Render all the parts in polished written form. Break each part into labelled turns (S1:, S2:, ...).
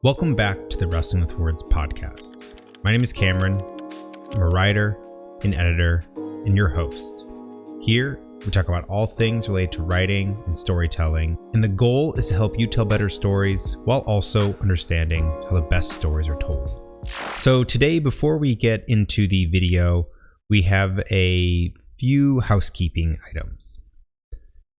S1: Welcome back to the Wrestling with Words podcast. My name is Cameron. I'm a writer, an editor, and your host. Here, we talk about all things related to writing and storytelling, and the goal is to help you tell better stories while also understanding how the best stories are told. So today, before we get into the video, we have a few housekeeping items.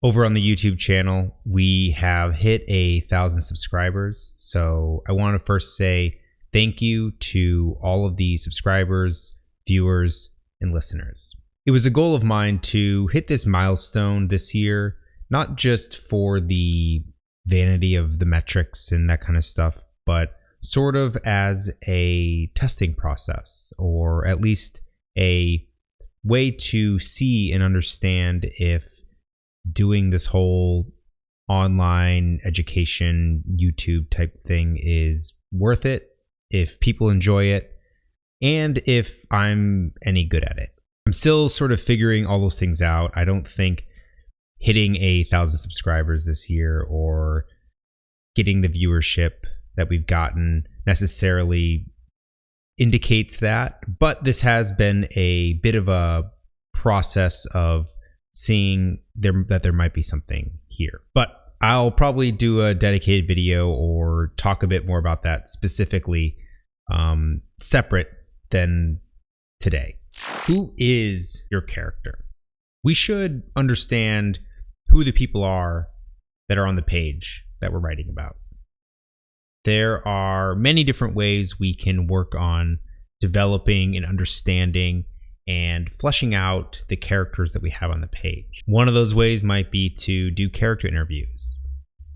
S1: Over on the YouTube channel, we have hit 1,000 subscribers. So I want to first say thank you to all of the subscribers, viewers, and listeners. It was a goal of mine to hit this milestone this year, not just for the vanity of the metrics and that kind of stuff, but sort of as a testing process, or at least a way to see and understand if doing this whole online education YouTube type thing is worth it, if people enjoy it, and if I'm any good at it. I'm still sort of figuring all those things out. I don't think hitting 1,000 subscribers this year or getting the viewership that we've gotten necessarily indicates that, but this has been a bit of a process of seeing that there might be something here. But I'll probably do a dedicated video or talk a bit more about that specifically, separate than today. Who is your character? We should understand who the people are that are on the page that we're writing about. There are many different ways we can work on developing and understanding and fleshing out the characters that we have on the page. One of those ways might be to do character interviews.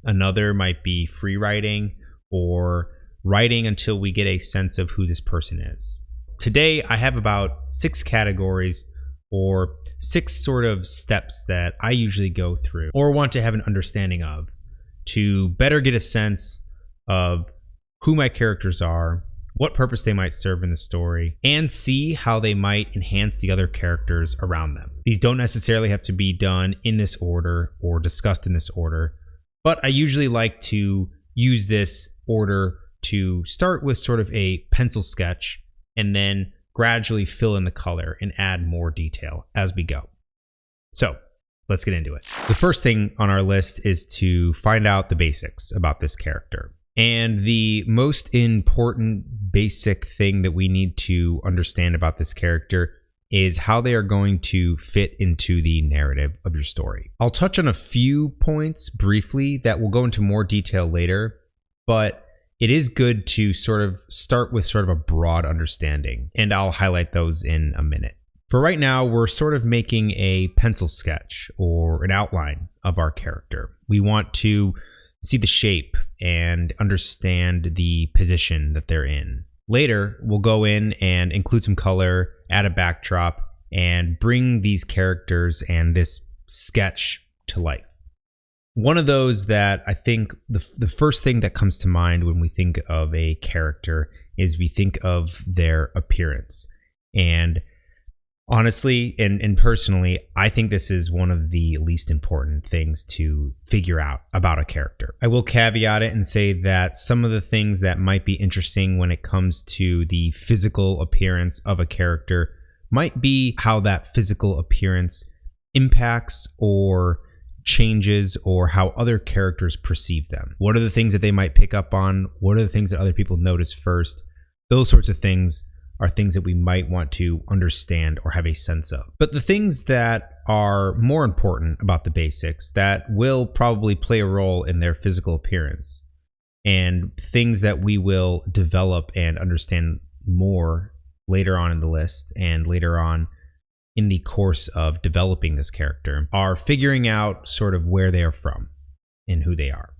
S1: Another might be free writing or writing until we get a sense of who this person is. Today, I have about 6 categories or 6 sort of steps that I usually go through or want to have an understanding of to better get a sense of who my characters are, what purpose they might serve in the story, and see how they might enhance the other characters around them. These don't necessarily have to be done in this order or discussed in this order, but I usually like to use this order to start with sort of a pencil sketch and then gradually fill in the color and add more detail as we go. So let's get into it. The first thing on our list is to find out the basics about this character. And the most important basic thing that we need to understand about this character is how they are going to fit into the narrative of your story. I'll touch on a few points briefly that will go into more detail later, but it is good to sort of start with sort of a broad understanding, and I'll highlight those in a minute. For right now, we're sort of making a pencil sketch or an outline of our character. We want to see the shape and understand the position that they're in. Later, we'll go in and include some color, add a backdrop, and bring these characters and this sketch to life. One of those that I think the first thing that comes to mind when we think of a character is we think of their appearance. And honestly, and personally, I think this is one of the least important things to figure out about a character. I will caveat it and say that some of the things that might be interesting when it comes to the physical appearance of a character might be how that physical appearance impacts or changes or how other characters perceive them. What are the things that they might pick up on? What are the things that other people notice first? Those sorts of things are things that we might want to understand or have a sense of. But the things that are more important about the basics that will probably play a role in their physical appearance and things that we will develop and understand more later on in the list and later on in the course of developing this character are figuring out sort of where they are from and who they are.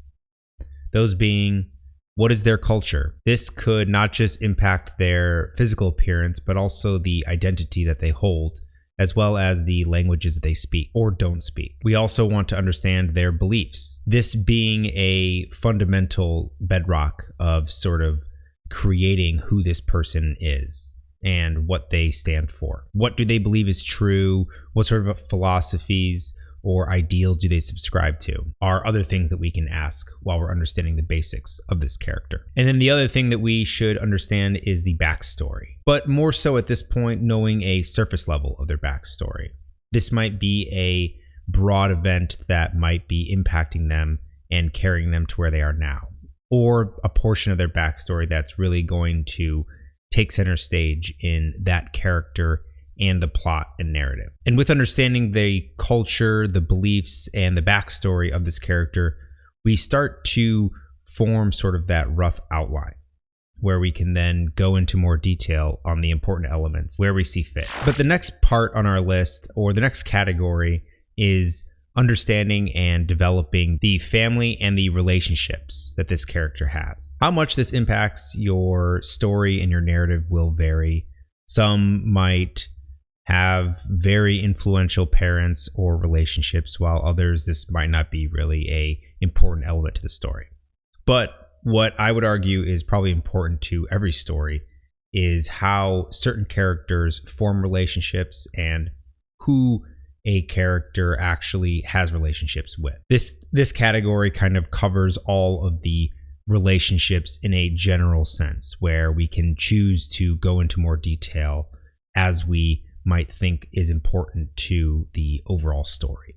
S1: Those being, what is their culture? This could not just impact their physical appearance, but also the identity that they hold, as well as the languages that they speak or don't speak. We also want to understand their beliefs, this being a fundamental bedrock of sort of creating who this person is and what they stand for. What do they believe is true? What sort of philosophies or ideals do they subscribe to, are other things that we can ask while we're understanding the basics of this character. And then the other thing that we should understand is the backstory, but more so at this point, knowing a surface level of their backstory. This might be a broad event that might be impacting them and carrying them to where they are now, or a portion of their backstory that's really going to take center stage in that character and the plot and narrative. And with understanding the culture, the beliefs, and the backstory of this character, we start to form sort of that rough outline where we can then go into more detail on the important elements where we see fit. But the next part on our list, or the next category, is understanding and developing the family and the relationships that this character has. How much this impacts your story and your narrative will vary. Some might have very influential parents or relationships, while others, this might not be really a important element to the story. But what I would argue is probably important to every story is how certain characters form relationships and who a character actually has relationships with. This category kind of covers all of the relationships in a general sense, where we can choose to go into more detail as we might think is important to the overall story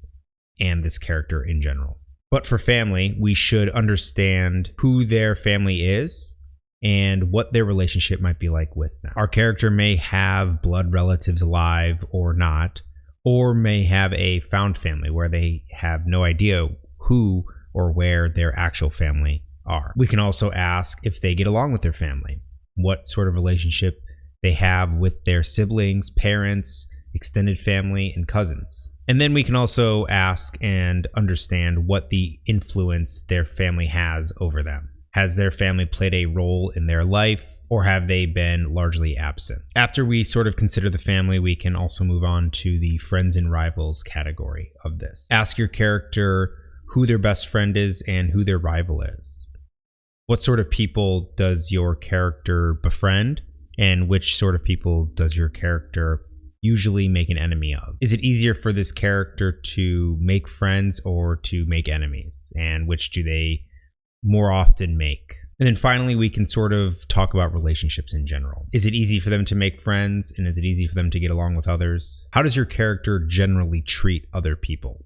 S1: and this character in general. But for family, we should understand who their family is and what their relationship might be like with them. Our character may have blood relatives alive or not, or may have a found family where they have no idea who or where their actual family are. We can also ask if they get along with their family, what sort of relationship they have with their siblings, parents, extended family, and cousins. And then we can also ask and understand what the influence their family has over them. Has their family played a role in their life, or have they been largely absent? After we sort of consider the family, we can also move on to the friends and rivals category of this. Ask your character who their best friend is and who their rival is. What sort of people does your character befriend, and which sort of people does your character usually make an enemy of? Is it easier for this character to make friends or to make enemies? And which do they more often make? And then finally, we can sort of talk about relationships in general. Is it easy for them to make friends, and is it easy for them to get along with others? How does your character generally treat other people,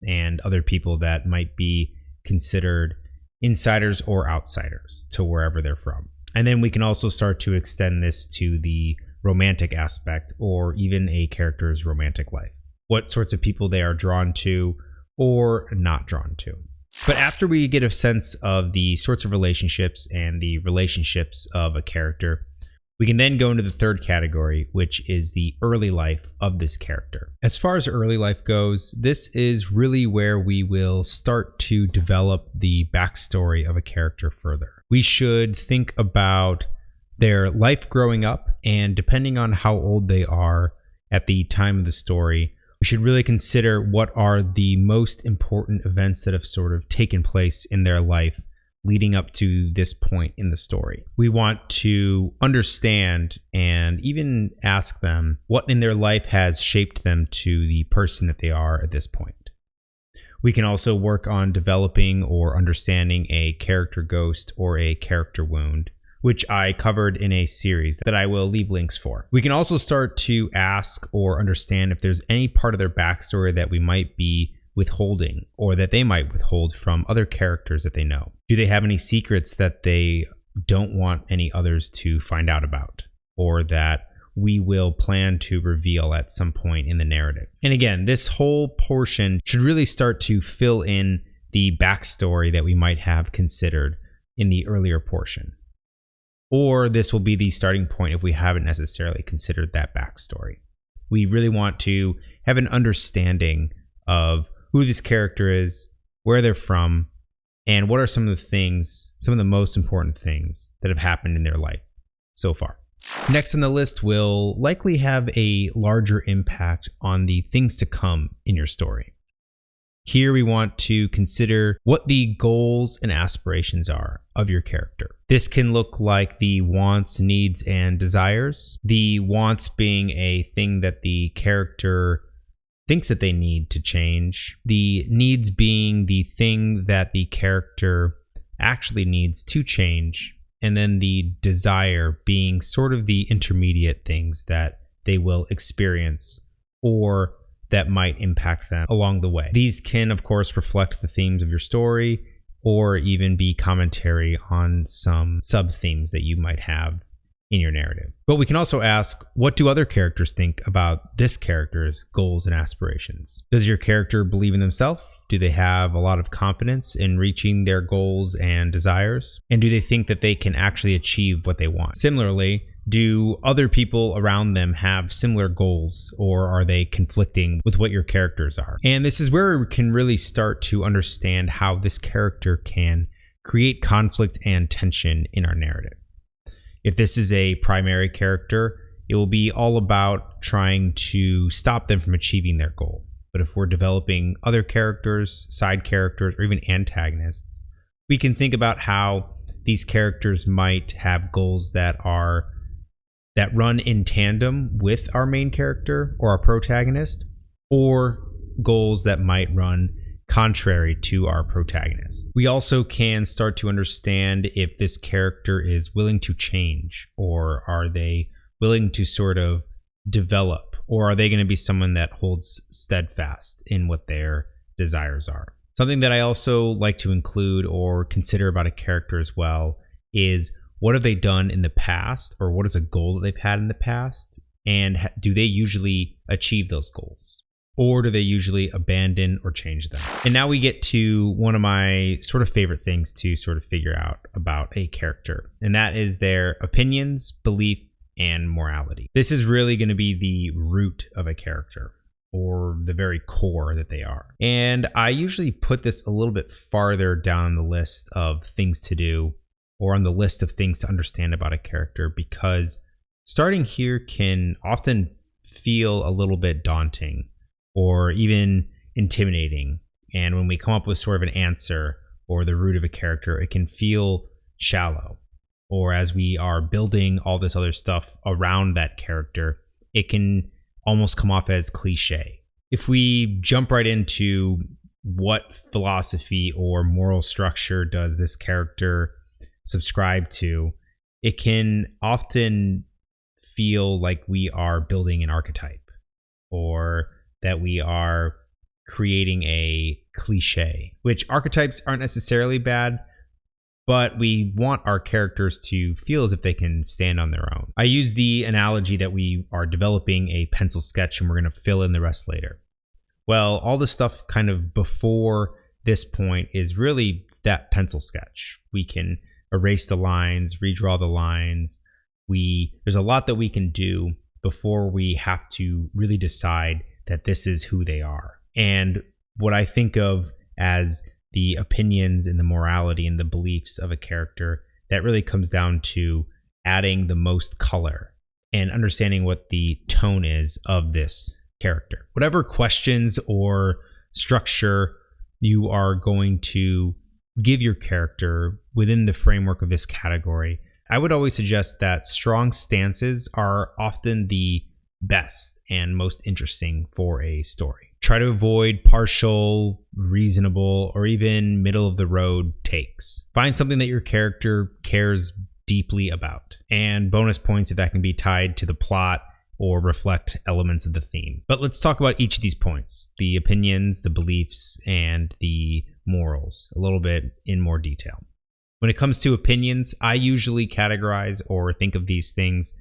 S1: and other people that might be considered insiders or outsiders to wherever they're from? And then we can also start to extend this to the romantic aspect, or even a character's romantic life. What sorts of people they are drawn to or not drawn to. But after we get a sense of the sorts of relationships and the relationships of a character, we can then go into the third category, which is the early life of this character. As far as early life goes, this is really where we will start to develop the backstory of a character further. We should think about their life growing up, and depending on how old they are at the time of the story, we should really consider what are the most important events that have sort of taken place in their life leading up to this point in the story. We want to understand and even ask them what in their life has shaped them to the person that they are at this point. We can also work on developing or understanding a character ghost or a character wound, which I covered in a series that I will leave links for. We can also start to ask or understand if there's any part of their backstory that we might be withholding, or that they might withhold from other characters that they know. Do they have any secrets that they don't want any others to find out about, or that we will plan to reveal at some point in the narrative? And again, this whole portion should really start to fill in the backstory that we might have considered in the earlier portion. Or this will be the starting point if we haven't necessarily considered that backstory. We really want to have an understanding of who this character is, where they're from, and what are some of the most important things that have happened in their life so far. Next on the list will likely have a larger impact on the things to come in your story. Here we want to consider what the goals and aspirations are of your character. This can look like the wants, needs, and desires. The wants being a thing that the character thinks that they need to change, the needs being the thing that the character actually needs to change, and then the desire being sort of the intermediate things that they will experience or that might impact them along the way. These can, of course, reflect the themes of your story or even be commentary on some sub-themes that you might have in your narrative. But we can also ask, what do other characters think about this character's goals and aspirations? Does your character believe in themselves? Do they have a lot of confidence in reaching their goals and desires? And do they think that they can actually achieve what they want? Similarly, do other people around them have similar goals, or are they conflicting with what your characters are? And this is where we can really start to understand how this character can create conflict and tension in our narrative. If this is a primary character, it will be all about trying to stop them from achieving their goal. But if we're developing other characters, side characters, or even antagonists, we can think about how these characters might have goals that run in tandem with our main character or our protagonist, or goals that might run contrary to our protagonist. We also can start to understand if this character is willing to change, or are they willing to sort of develop, or are they going to be someone that holds steadfast in what their desires are? Something that I also like to include or consider about a character as well is, what have they done in the past, or what is a goal that they've had in the past, and do they usually achieve those goals, or do they usually abandon or change them? And now we get to one of my sort of favorite things to sort of figure out about a character, and that is their opinions, belief, and morality. This is really going to be the root of a character, or the very core that they are. And I usually put this a little bit farther down the list of things to do, or on the list of things to understand about a character, because starting here can often feel a little bit daunting or even intimidating. And when we come up with sort of an answer or the root of a character, it can feel shallow. Or as we are building all this other stuff around that character, it can almost come off as cliche. If we jump right into what philosophy or moral structure does this character subscribe to, it can often feel like we are building an archetype, or that we are creating a cliche, which archetypes aren't necessarily bad, but we want our characters to feel as if they can stand on their own. I use the analogy that we are developing a pencil sketch and we're going to fill in the rest later. Well, all the stuff kind of before this point is really that pencil sketch. We can erase the lines, redraw the lines. There's a lot that we can do before we have to really decide that this is who they are. And what I think of as the opinions and the morality and the beliefs of a character, that really comes down to adding the most color and understanding what the tone is of this character. Whatever questions or structure you are going to give your character within the framework of this category, I would always suggest that strong stances are often the best and most interesting for a story. Try to avoid partial, reasonable, or even middle of the road takes. Find something that your character cares deeply about, and bonus points if that can be tied to the plot or reflect elements of the theme. But let's talk about each of these points: the opinions, the beliefs, and the morals, a little bit in more detail. When it comes to opinions, I usually categorize or think of these things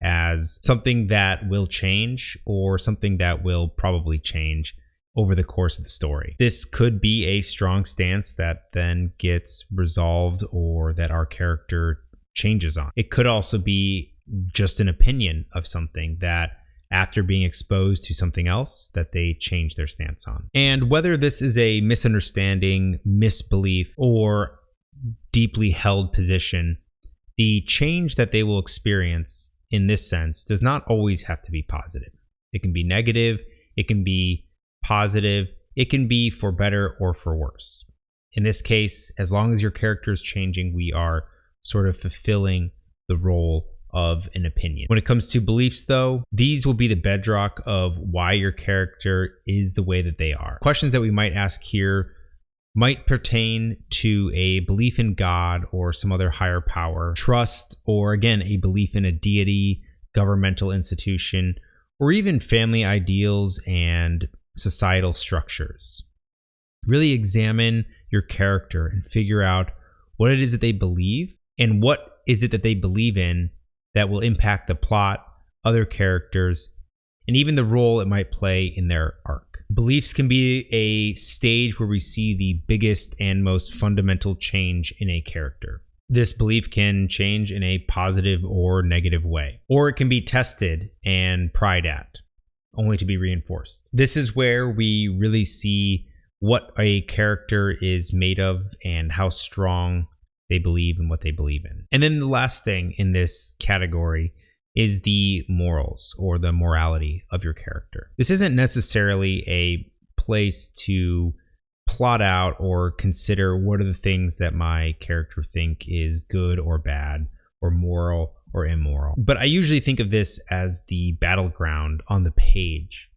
S1: as something that will change, or something that will probably change over the course of the story. This could be a strong stance that then gets resolved, or that our character changes on. It could also be just an opinion of something that, after being exposed to something else, that they change their stance on. And whether this is a misunderstanding, misbelief, or deeply held position, the change that they will experience in this sense does not always have to be positive. It can be negative, it can be positive, it can be for better or for worse. In this case, as long as your character is changing, we are sort of fulfilling the role of an opinion. When it comes to beliefs, though, these will be the bedrock of why your character is the way that they are. Questions that we might ask here might pertain to a belief in God or some other higher power, trust, or again, a belief in a deity, governmental institution, or even family ideals and societal structures. Really examine your character and figure out what it is that they believe and what is it that they believe in that will impact the plot, other characters, and even the role it might play in their arc. Beliefs can be a stage where we see the biggest and most fundamental change in a character. This belief can change in a positive or negative way, or it can be tested and pried at, only to be reinforced. This is where we really see what a character is made of and how strong they believe in what they believe in. And then the last thing in this category is the morals or the morality of your character. This isn't necessarily a place to plot out or consider what are the things that my character think is good or bad or moral or immoral. But I usually think of this as the battleground on the page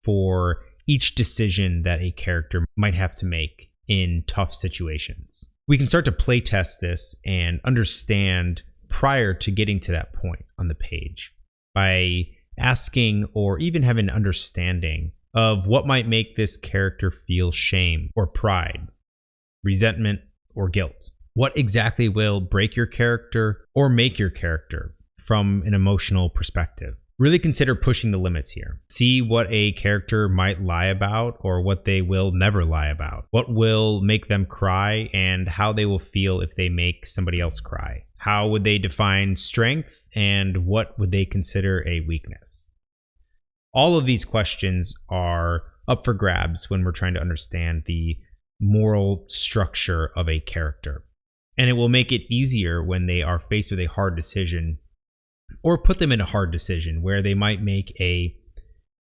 S1: for each decision that a character might have to make in tough situations. We can start to play test this and understand prior to getting to that point on the page by asking or even having an understanding of what might make this character feel shame or pride, resentment or guilt. What exactly will break your character or make your character from an emotional perspective? Really consider pushing the limits here. See what a character might lie about or what they will never lie about. What will make them cry and how they will feel if they make somebody else cry. How would they define strength and what would they consider a weakness? All of these questions are up for grabs when we're trying to understand the moral structure of a character. And it will make it easier when they are faced with a hard decision or put them in a hard decision where they might make a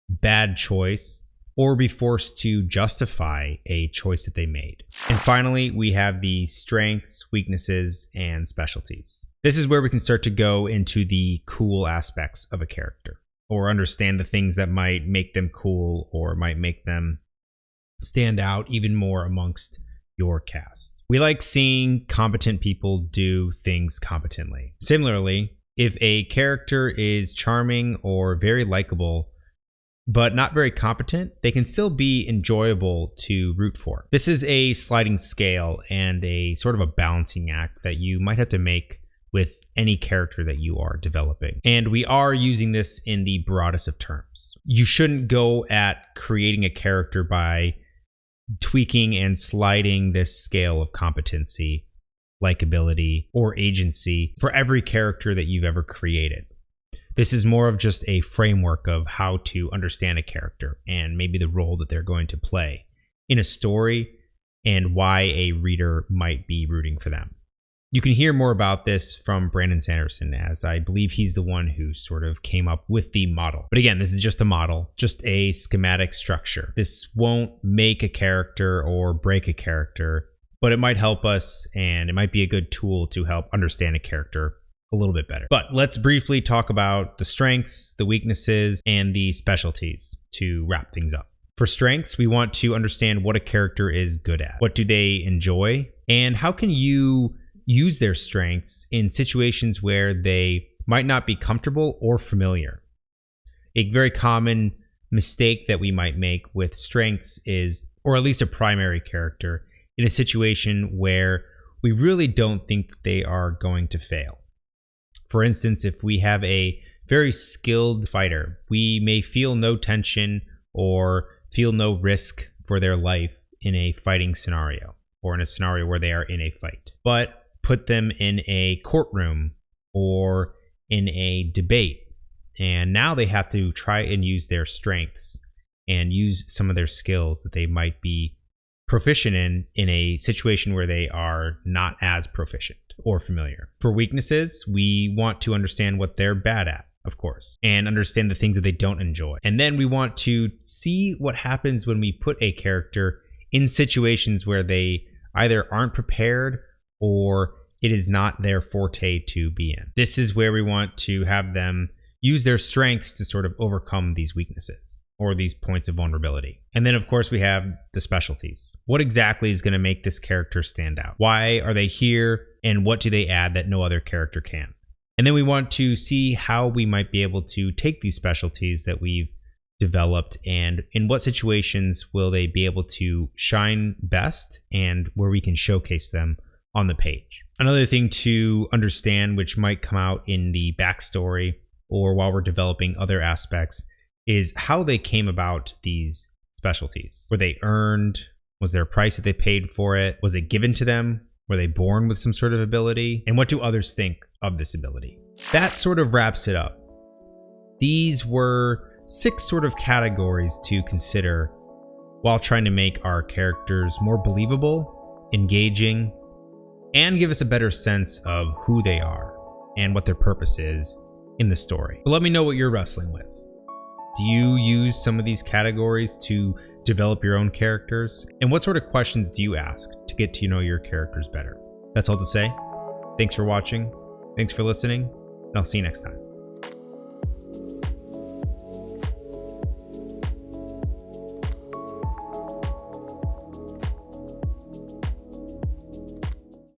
S1: bad choice or be forced to justify a choice that they made. And finally, we have the strengths, weaknesses, and specialties. This is where we can start to go into the cool aspects of a character or understand the things that might make them cool or might make them stand out even more amongst your cast. We like seeing competent people do things competently. Similarly, if a character is charming or very likable, but not very competent, they can still be enjoyable to root for. This is a sliding scale and a sort of a balancing act that you might have to make with any character that you are developing. And we are using this in the broadest of terms. You shouldn't go at creating a character by tweaking and sliding this scale of competency, likability, or agency for every character that you've ever created. This is more of just a framework of how to understand a character and maybe the role that they're going to play in a story and why a reader might be rooting for them. You can hear more about this from Brandon Sanderson, as I believe he's the one who sort of came up with the model. But again, this is just a model, just a schematic structure. This won't make a character or break a character, but it might help us and it might be a good tool to help understand a character a little bit better. But let's briefly talk about the strengths, the weaknesses, and the specialties to wrap things up. For strengths, we want to understand what a character is good at. What do they enjoy? And how can you use their strengths in situations where they might not be comfortable or familiar? A very common mistake that we might make with strengths is, or at least a primary character, in a situation where we really don't think they are going to fail. For instance, if we have a very skilled fighter, we may feel no tension or feel no risk for their life in a fighting scenario or in a scenario where they are in a fight. But put them in a courtroom or in a debate, and now they have to try and use their strengths and use some of their skills that they might be proficient in a situation where they are not as proficient or familiar. For weaknesses, we want to understand what they're bad at, of course, and understand the things that they don't enjoy. And then we want to see what happens when we put a character in situations where they either aren't prepared or it is not their forte to be in. This is where we want to have them use their strengths to sort of overcome these weaknesses or these points of vulnerability. And then, of course, we have the specialties. What exactly is going to make this character stand out? Why are they here, and what do they add that no other character can? And then we want to see how we might be able to take these specialties that we've developed and in what situations will they be able to shine best and where we can showcase them on the page. Another thing to understand, which might come out in the backstory or while we're developing other aspects, is how they came about these specialties. Were they earned? Was there a price that they paid for it? Was it given to them? Were they born with some sort of ability? And what do others think of this ability? That sort of wraps it up. These were 6 sort of categories to consider while trying to make our characters more believable, engaging, and give us a better sense of who they are and what their purpose is in the story. But let me know what you're wrestling with. Do you use some of these categories to develop your own characters? And what sort of questions do you ask to get to know your characters better? That's all to say. Thanks for watching. Thanks for listening. And I'll see you next time.